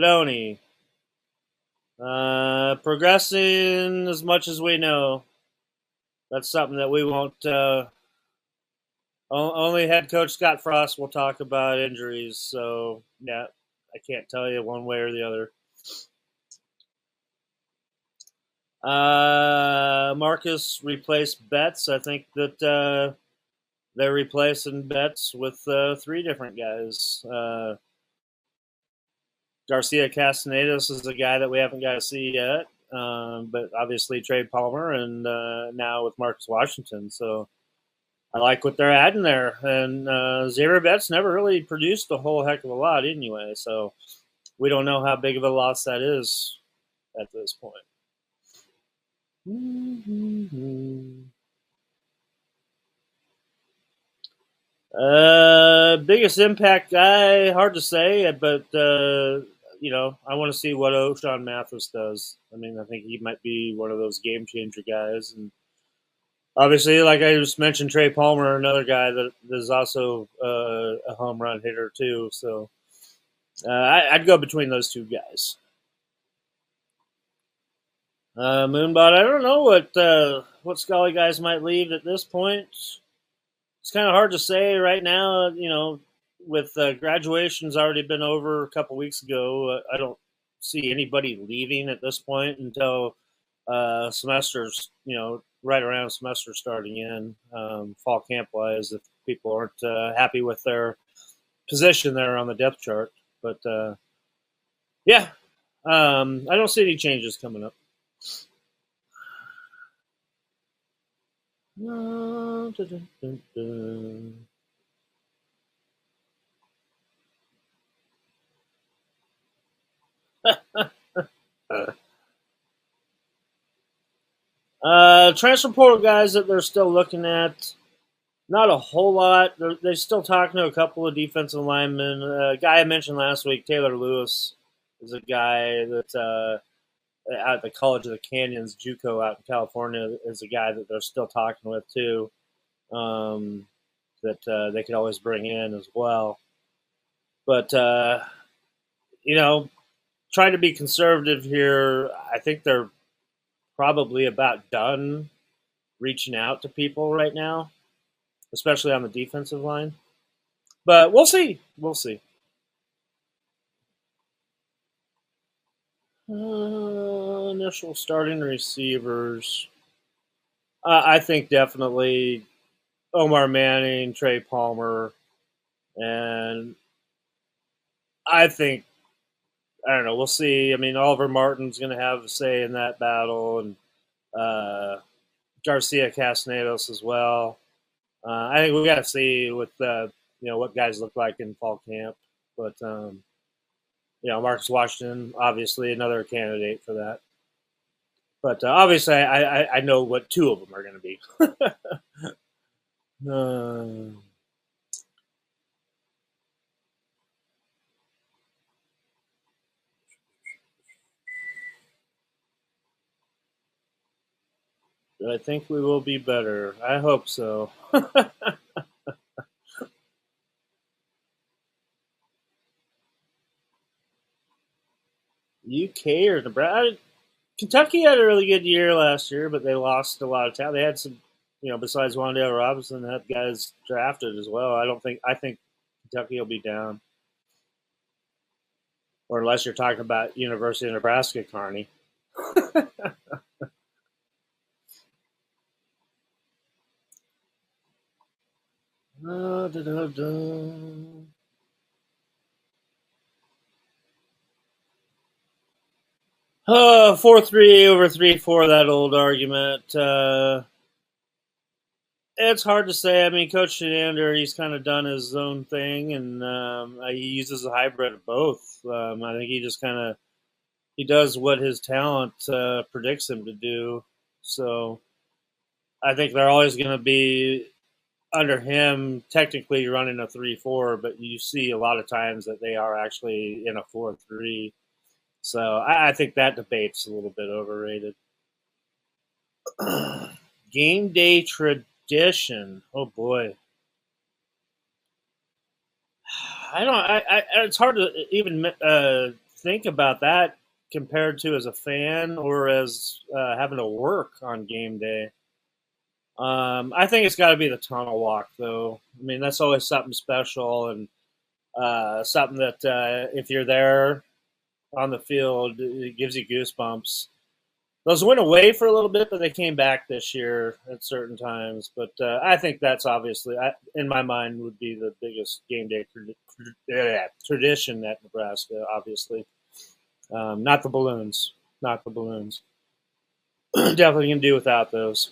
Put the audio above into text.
Fidone. Progressing as much as we know. That's something that we won't. Only head coach Scott Frost will talk about injuries. So, yeah, I can't tell you one way or the other. Marcus replaced Betts. I think that they're replacing Betts with 3 different guys. Garcia Castanedas is a guy that we haven't got to see yet, but obviously Trey Palmer and now with Marcus Washington. So I like what they're adding there. And Xavier Betts never really produced a whole heck of a lot anyway, so we don't know how big of a loss that is at this point. Biggest impact guy, hard to say, but I want to see what O'Shawn Mathis does. I mean, I think he might be one of those game changer guys, and obviously, like I just mentioned, Trey Palmer, another guy that is also a home run hitter too. So I'd go between those 2 guys. Moonbot, I don't know what Scully guys might leave at this point. It's kind of hard to say right now. With graduation's already been over a couple weeks ago. I don't see anybody leaving at this point until semesters, right around semester starting in, fall camp wise, if people aren't happy with their position there on the depth chart. But yeah, I don't see any changes coming up. Transfer portal guys that they're still looking at, not a whole lot. They're still talking to a couple of defensive linemen. A guy I mentioned last week, Taylor Lewis, is a guy that out at the College of the Canyons, JUCO out in California, is a guy that they're still talking with too. That they could always bring in as well. But trying to be conservative here, I think they're probably about done reaching out to people right now, especially on the defensive line. But we'll see. We'll see. Initial starting receivers. I think definitely Omar Manning, Trey Palmer, and I think, I don't know, we'll see. I mean, Oliver Martin's going to have a say in that battle, and Garcia Castanedos as well. I think we got to see with what guys look like in fall camp, but Marcus Washington, obviously another candidate for that. But obviously, I know what 2 of them are going to be. I think we will be better. I hope so. UK or Nebraska? Kentucky had a really good year last year, but they lost a lot of talent. They had some, besides Wan'Dale Robinson, had guys drafted as well. I think Kentucky will be down. Or unless you're talking about University of Nebraska, Kearney. Da, da, da. 4-3 over 3-4, that old argument. It's hard to say. I mean, Coach Shenander, he's kind of done his own thing, and he uses a hybrid of both. I think he just he does what his talent predicts him to do. So I think they're always going to be under him, technically running a 3-4, but you see a lot of times that they are actually in a 4-3. So I think that debate's a little bit overrated. Game day tradition. Oh boy. It's hard to even think about that compared to as a fan or as having to work on game day. I think it's got to be the tunnel walk, though. I mean, that's always something special and something that if you're there on the field, it gives you goosebumps. Those went away for a little bit, but they came back this year at certain times. But I think that's obviously, in my mind, would be the biggest game day tradition at Nebraska. Obviously, not the balloons, not the balloons. Definitely can do without those.